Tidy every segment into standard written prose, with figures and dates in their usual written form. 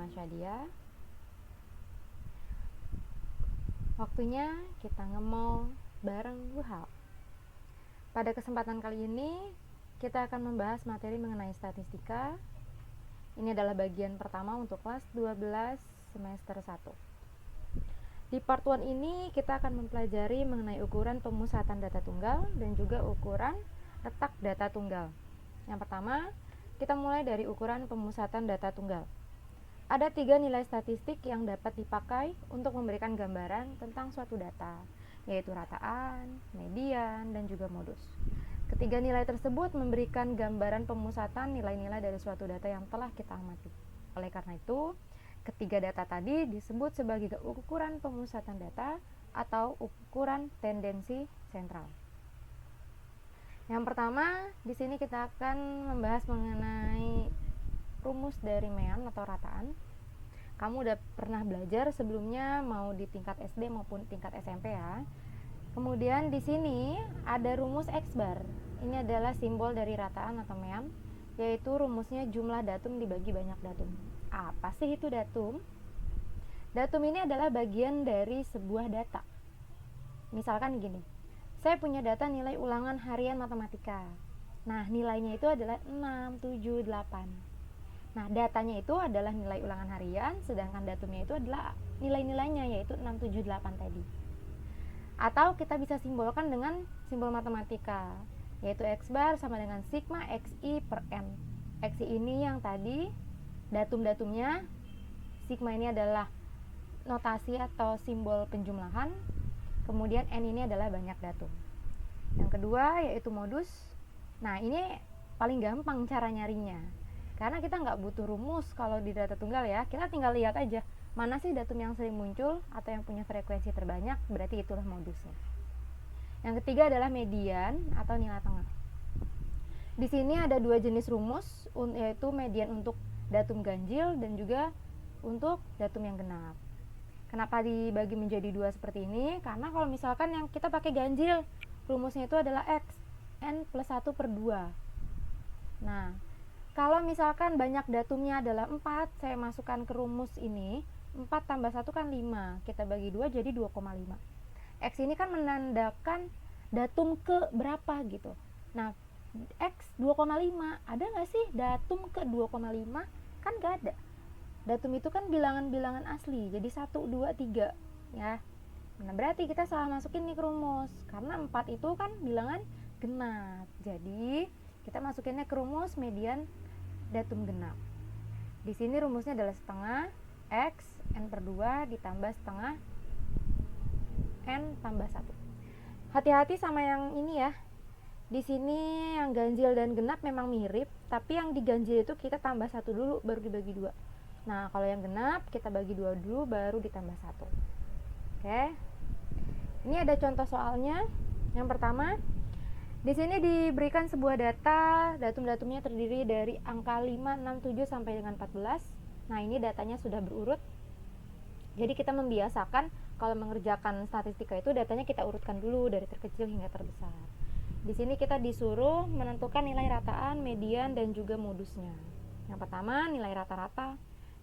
nama Syadia. Waktunya kita nge-mall bareng Bu Hal. Pada kesempatan kali ini, kita akan membahas materi mengenai statistika. Ini adalah bagian pertama untuk kelas 12 semester 1. Di part 1 ini, kita akan mempelajari mengenai ukuran pemusatan data tunggal dan juga ukuran letak data tunggal. Yang pertama, kita mulai dari ukuran pemusatan data tunggal. Ada 3 nilai statistik yang dapat dipakai untuk memberikan gambaran tentang suatu data, yaitu rataan, median, dan juga modus. Ketiga nilai tersebut memberikan gambaran pemusatan nilai-nilai dari suatu data yang telah kita amati. Oleh karena itu, ketiga data tadi disebut sebagai ukuran pemusatan data atau ukuran tendensi sentral. Yang pertama, di sini kita akan membahas mengenai rumus dari mean atau rataan. Kamu udah pernah belajar sebelumnya, mau di tingkat SD maupun tingkat SMP ya. Kemudian di sini ada rumus X bar. Ini adalah simbol dari rataan atau mean, yaitu rumusnya jumlah datum dibagi banyak datum. Apa sih itu datum? Datum ini adalah bagian dari sebuah data. Misalkan gini, saya punya data nilai ulangan harian matematika. Nah, nilainya itu adalah 6, 7, 8. Nah, datanya itu adalah nilai ulangan harian, sedangkan datumnya itu adalah nilai-nilainya, yaitu 6, 7, 8 tadi. Atau kita bisa simbolkan dengan simbol matematika, yaitu X bar sama dengan sigma XI per N. XI ini yang tadi datum-datumnya, sigma ini adalah notasi atau simbol penjumlahan, kemudian N ini adalah banyak datum. Yang kedua yaitu modus. Nah, ini paling gampang cara nyarinya, karena kita nggak butuh rumus kalau di data tunggal ya. Kita tinggal lihat aja mana sih datum yang sering muncul atau yang punya frekuensi terbanyak, berarti itulah modusnya. Yang ketiga adalah median atau nilai tengah. Di sini ada 2 jenis rumus, yaitu median untuk datum ganjil dan juga untuk datum yang genap. Kenapa dibagi menjadi 2 seperti ini? Karena kalau misalkan yang kita pakai ganjil, rumusnya itu adalah X, N plus 1 per 2. Nah, kalau misalkan banyak datumnya adalah 4, saya masukkan ke rumus ini, 4 tambah 1 kan 5, kita bagi 2 jadi 2,5. X ini kan menandakan datum ke berapa gitu. Nah, X 2,5, ada nggak sih datum ke 2,5? Kan nggak ada. Datum itu kan bilangan-bilangan asli, jadi 1, 2, 3 ya. Nah, berarti kita salah masukin nih ke rumus, karena 4 itu kan bilangan genap. Jadi kita masukinnya ke rumus median datum genap. Di sini rumusnya adalah setengah X N per 2 ditambah setengah N tambah 1. Hati-hati sama yang ini ya. Di sini yang ganjil dan genap memang mirip, tapi yang diganjil itu kita tambah 1 dulu baru dibagi 2. Nah, kalau yang genap kita bagi 2 dulu baru ditambah 1. Oke. Ini ada contoh soalnya. Yang pertama, di sini diberikan sebuah data, datum-datumnya terdiri dari angka 5, 6, 7 sampai dengan 14. Nah, ini datanya sudah berurut. Jadi kita membiasakan kalau mengerjakan statistika itu datanya kita urutkan dulu dari terkecil hingga terbesar. Di sini kita disuruh menentukan nilai rataan, median, dan juga modusnya. Yang pertama, nilai rata-rata,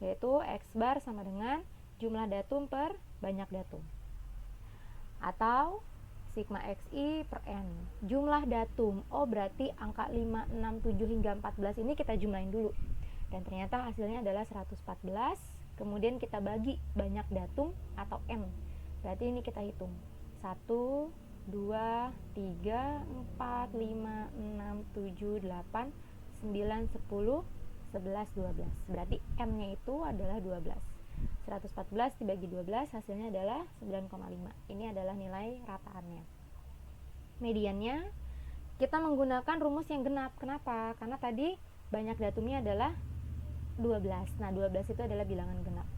yaitu X bar sama dengan jumlah datum per banyak datum. Atau sigma XI per N, jumlah datum. Oh, berarti angka 5, 6, 7 hingga 14 ini kita jumlahin dulu. Dan ternyata hasilnya adalah 114. Kemudian kita bagi banyak datum atau N. Berarti ini kita hitung. 1, 2, 3, 4, 5, 6, 7, 8, 9, 10, 11, 12. Berarti M-nya itu adalah 12. 114 dibagi 12 hasilnya adalah 9,5. Ini adalah nilai rataannya. Mediannya kita menggunakan rumus yang genap. Kenapa? Karena tadi banyak datumnya adalah 12. Nah, 12 itu adalah bilangan genap.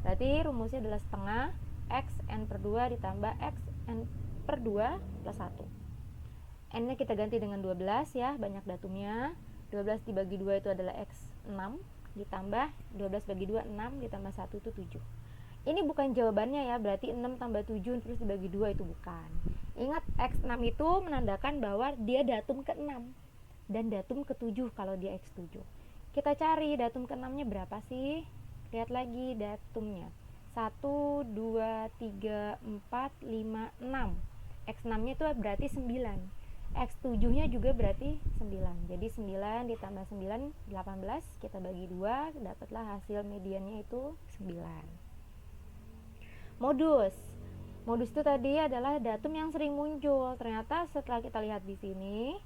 Berarti rumusnya adalah setengah X N per 2 ditambah X N per 2 plus 1. N-nya kita ganti dengan 12 ya, banyak datumnya. 12 dibagi 2 itu adalah X 6 ditambah 12 bagi 2 6 ditambah 1 itu 7. Ini bukan jawabannya ya, berarti 6 tambah 7 terus dibagi 2 itu bukan. Ingat, X6 itu menandakan bahwa dia datum ke-6 dan datum ke-7 kalau dia X7. Kita cari datum ke-6 nya berapa sih? lihat lagi datumnya. 1, 2, 3, 4, 5, 6. X6 nya itu berarti 9. X7 nya juga berarti 9. Jadi 9 ditambah 9 18, kita bagi 2, dapatlah hasil mediannya itu 9. Modus itu tadi adalah datum yang sering muncul. Ternyata setelah kita lihat di sini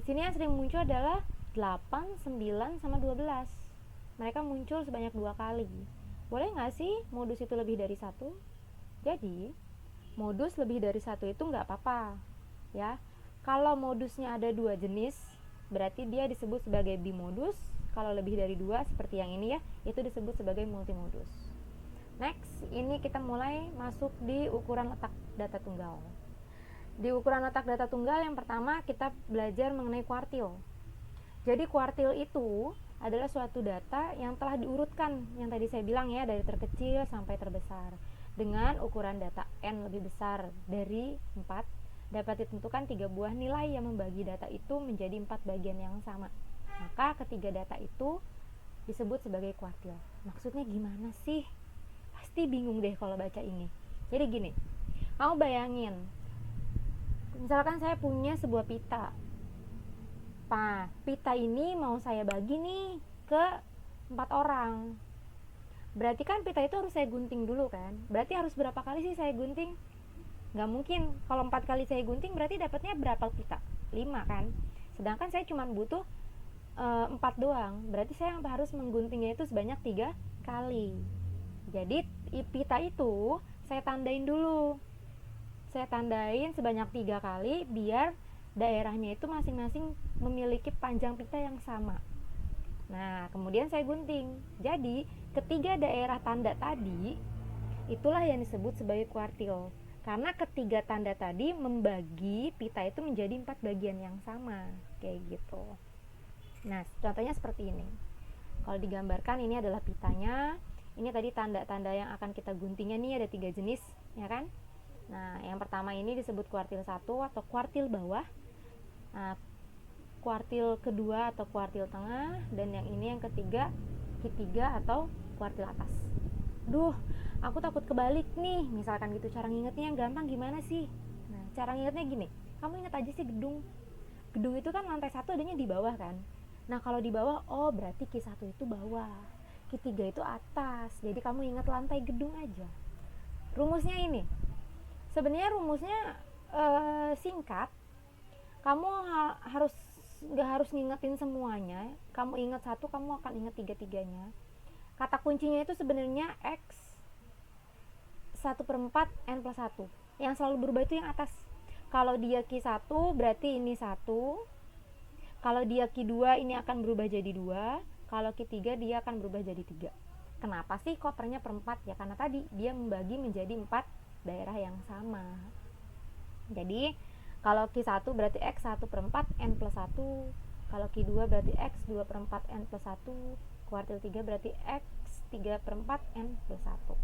yang sering muncul adalah 8, 9, sama 12. Mereka muncul sebanyak 2 kali. Boleh nggak sih modus itu lebih dari 1? Jadi modus lebih dari 1 itu nggak apa-apa ya. Kalau modusnya ada 2 jenis, berarti dia disebut sebagai bimodus. Kalau lebih dari 2 seperti yang ini ya, itu disebut sebagai multimodus. Next, ini kita mulai masuk di ukuran letak data tunggal. Di ukuran letak data tunggal yang pertama kita belajar mengenai kuartil. Jadi kuartil itu adalah suatu data yang telah diurutkan, yang tadi saya bilang ya, dari terkecil sampai terbesar, dengan ukuran data n lebih besar dari 4. Dapat ditentukan 3 buah nilai yang membagi data itu menjadi 4 bagian yang sama. Maka ketiga data itu disebut sebagai kuartil. Maksudnya gimana sih? Pasti bingung deh kalau baca ini. Jadi gini, kamu bayangin, misalkan saya punya sebuah pita. Pita ini mau saya bagi nih ke 4 orang. Berarti kan pita itu harus saya gunting dulu kan. Berarti harus berapa kali sih saya gunting? Gak mungkin, kalau 4 kali saya gunting berarti dapatnya berapa pita? 5 kan. Sedangkan saya cuma butuh 4 doang. Berarti saya harus mengguntingnya itu sebanyak 3 kali. Jadi pita itu saya tandain dulu. Saya tandain sebanyak 3 kali biar daerahnya itu masing-masing memiliki panjang pita yang sama. Nah, kemudian saya gunting. Jadi, ketiga daerah tanda tadi itulah yang disebut sebagai kuartil. Karena ketiga tanda tadi membagi pita itu menjadi 4 bagian yang sama, kayak gitu. Nah, contohnya seperti ini. Kalau digambarkan ini adalah pitanya. Ini tadi tanda-tanda yang akan kita guntingnya nih ada 3 jenis, ya kan? Nah, yang pertama ini disebut kuartil 1 atau kuartil bawah. Nah, kuartil kedua atau kuartil tengah, dan yang ini yang ketiga atau kuartil atas. Aku takut kebalik nih, misalkan gitu. Cara ngingetnya yang gampang gimana sih? Nah, cara ngingetnya gini, kamu ingat aja sih gedung itu kan lantai 1 adanya di bawah kan. Nah, kalau di bawah, oh berarti Q1 itu bawah, Q3 itu atas. Jadi kamu ingat lantai gedung aja. Rumusnya ini sebenarnya rumusnya singkat. Kamu nggak harus ngingetin semuanya. Kamu ingat 1, kamu akan ingat 3-3-nya. Kata kuncinya itu sebenarnya X 1/4 N plus 1. Yang selalu berubah itu yang atas. Kalau dia Q1 berarti ini 1. Kalau dia Q2 ini akan berubah jadi 2. Kalau Q3 dia akan berubah jadi 3. Kenapa sih kopernya per 4? Ya karena tadi dia membagi menjadi 4 daerah yang sama. Jadi kalau Q1 berarti X 1/4 N plus 1. Kalau Q2 berarti X 2/4 N plus 1. Kuartil 3 berarti X 3/4 N plus 1.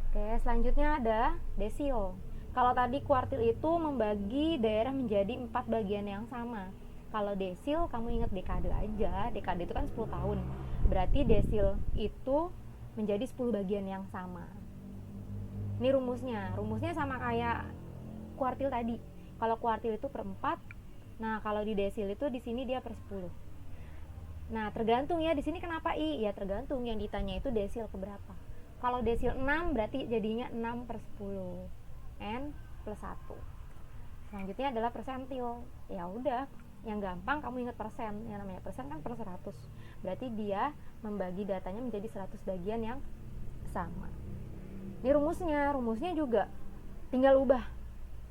Oke, selanjutnya ada desil. Kalau tadi kuartil itu membagi daerah menjadi 4 bagian yang sama. Kalau desil kamu ingat dekade aja. Dekade itu kan 10 tahun. Berarti desil itu menjadi 10 bagian yang sama. Ini rumusnya sama kayak kuartil tadi. Kalau kuartil itu per 4, nah kalau di desil itu di sini dia per 10. Nah, tergantung ya di sini kenapa I? Ya tergantung yang ditanya itu desil keberapa. Kalau desil 6 berarti jadinya 6/10 N plus 1. Selanjutnya adalah persentil. Ya udah, yang gampang kamu ingat persen. Yang namanya persen kan per 100. Berarti dia membagi datanya menjadi 100 bagian yang sama. Ini rumusnya juga tinggal ubah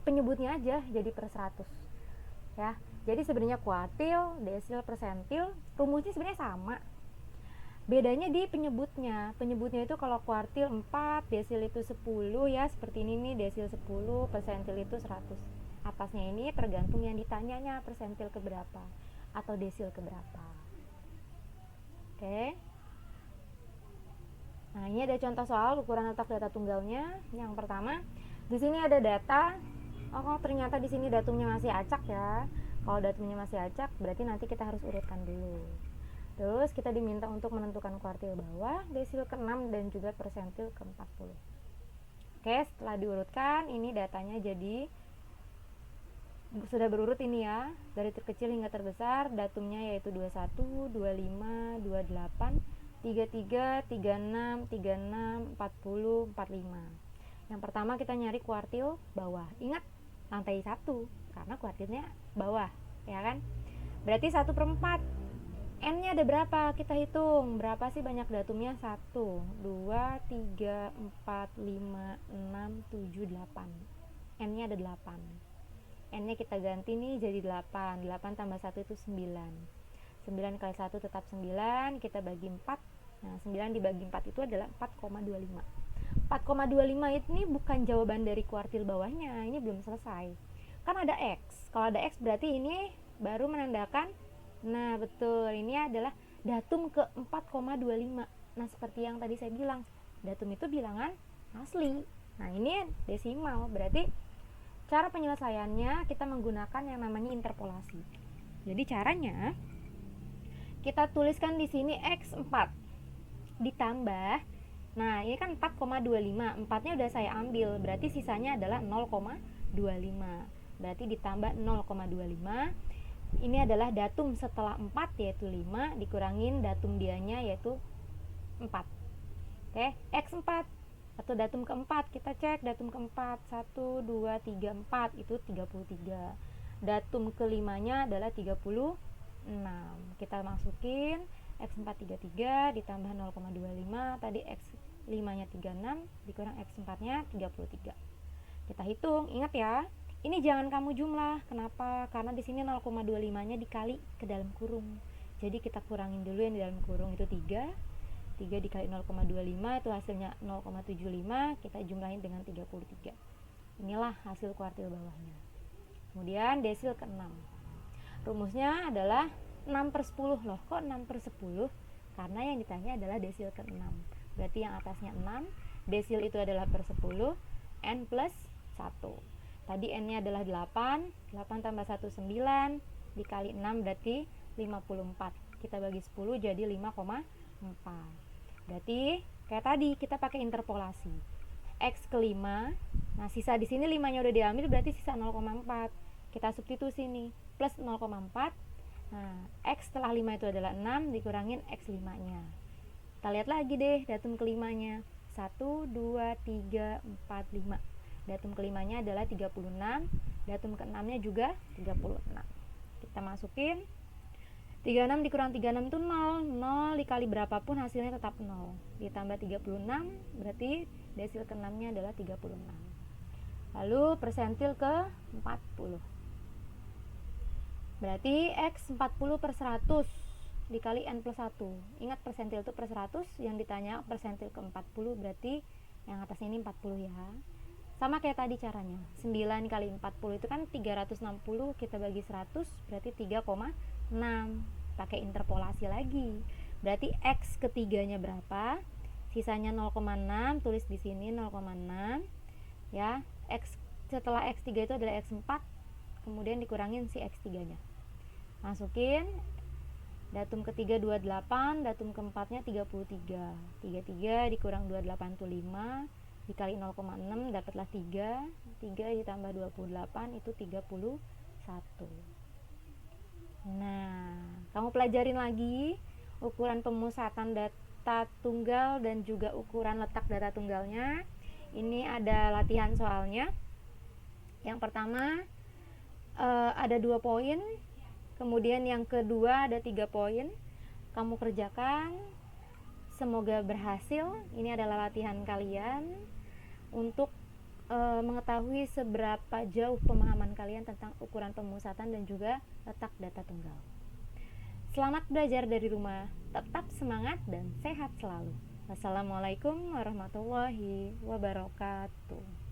penyebutnya aja jadi per 100 ya. Jadi sebenarnya kuartil, desil, persentil rumusnya sebenarnya sama. Bedanya di penyebutnya itu kalau kuartil 4, desil itu 10 ya, seperti ini nih, desil 10, persentil itu 100. Atasnya ini tergantung yang ditanyanya persentil keberapa atau desil keberapa. Oke. Nah, ini ada contoh soal ukuran letak data tunggalnya. Yang pertama, di sini ada data. Oh, ternyata di sini datumnya masih acak ya. Kalau datumnya masih acak, berarti nanti kita harus urutkan dulu. Terus kita diminta untuk menentukan kuartil bawah, desil ke-6 dan juga persentil ke-40. Oke, setelah diurutkan, ini datanya jadi sudah berurut ini ya, dari terkecil hingga terbesar. Datumnya yaitu 21, 25, 28, 33, 36, 36, 40, 45. Yang pertama kita nyari kuartil bawah. Ingat, lantai 1 karena kuartilnya bawah, ya kan? Berarti 1/4. N-nya ada berapa? Kita hitung. Berapa sih banyak datumnya? 1, 2, 3, 4, 5, 6, 7, 8. N-nya ada 8. N-nya kita ganti nih jadi 8. 8 tambah 1 itu 9. 9 kali 1 tetap 9. Kita bagi 4. Nah, 9 dibagi 4 itu adalah 4,25. 4,25 ini bukan jawaban dari kuartil bawahnya. Ini belum selesai. Kan ada X. Kalau ada X berarti ini baru menandakan, nah betul, ini adalah datum ke 4,25. Nah, seperti yang tadi saya bilang, datum itu bilangan asli. Nah, ini desimal. Berarti cara penyelesaiannya kita menggunakan yang namanya interpolasi. Jadi caranya kita tuliskan di sini X4 ditambah, nah ini kan 4,25, 4-nya udah saya ambil, berarti sisanya adalah 0,25. Berarti ditambah 0,25. Ini adalah datum setelah 4 yaitu 5 dikurangin datum dianya yaitu 4. Oke, X4 atau datum keempat, kita cek datum keempat 1, 2, 3, 4 itu 33. Datum kelimanya adalah 36. Kita masukin X4 33 ditambah 0,25, tadi X5 nya 36 dikurang X4 nya 33. Kita hitung, ingat ya, ini jangan kamu jumlah. Kenapa? Karena di sini 0,25 nya dikali ke dalam kurung. Jadi kita kurangin dulu yang di dalam kurung itu 3. 3 dikali 0,25 itu hasilnya 0,75, kita jumlahin dengan 33. Inilah hasil kuartil bawahnya. Kemudian desil ke-6. Rumusnya adalah 6/10. Loh, kok 6/10? Karena yang ditanya adalah desil ke-6. Berarti yang atasnya 6, desil itu adalah per 10, N plus 1. Tadi N-nya adalah 8, 8 tambah 1 9, dikali 6 berarti 54. Kita bagi 10 jadi 5,4. Berarti kayak tadi kita pakai interpolasi. X ke-5. Nah, sisa di sini 5-nya udah diambil berarti sisa 0,4. Kita substitusi nih, plus 0,4. Nah, X setelah 5 itu adalah 6 dikurangin X5-nya. Kita lihat lagi deh datum ke-5-nya. 1 2 3 4 5. Datum ke-5-nya adalah 36, datum ke-6-nya juga 36. Kita masukin 36 dikurang 36 itu 0. 0 dikali berapapun hasilnya tetap 0. Ditambah 36 berarti desil ke-6-nya adalah 36. Lalu persentil ke 40. Berarti X 40 per 100 dikali N plus 1. Ingat persentil itu per 100, yang ditanya persentil ke 40 berarti yang atasnya ini 40 ya. Sama kayak tadi caranya. 9 kali 40 itu kan 360, kita bagi 100 berarti 3,6. Pakai interpolasi lagi. Berarti X ketiganya berapa? Sisanya 0,6, tulis di sini 0,6 ya. X setelah X3 itu adalah X4, kemudian dikurangin si X3-nya. Masukin datum ketiga 28, datum keempatnya 33. 33 dikurang 28 itu 5, dikali 0,6 dapatlah 3. 3 ditambah 28 itu 31. Nah, kamu pelajarin lagi ukuran pemusatan data tunggal dan juga ukuran letak data tunggalnya. Ini ada latihan soalnya. Yang pertama ada 2 poin, kemudian yang kedua ada 3 poin. Kamu kerjakan, semoga berhasil. Ini adalah latihan kalian untuk mengetahui seberapa jauh pemahaman kalian tentang ukuran pemusatan dan juga letak data tunggal. Selamat belajar dari rumah, tetap semangat dan sehat selalu. Wassalamualaikum warahmatullahi wabarakatuh.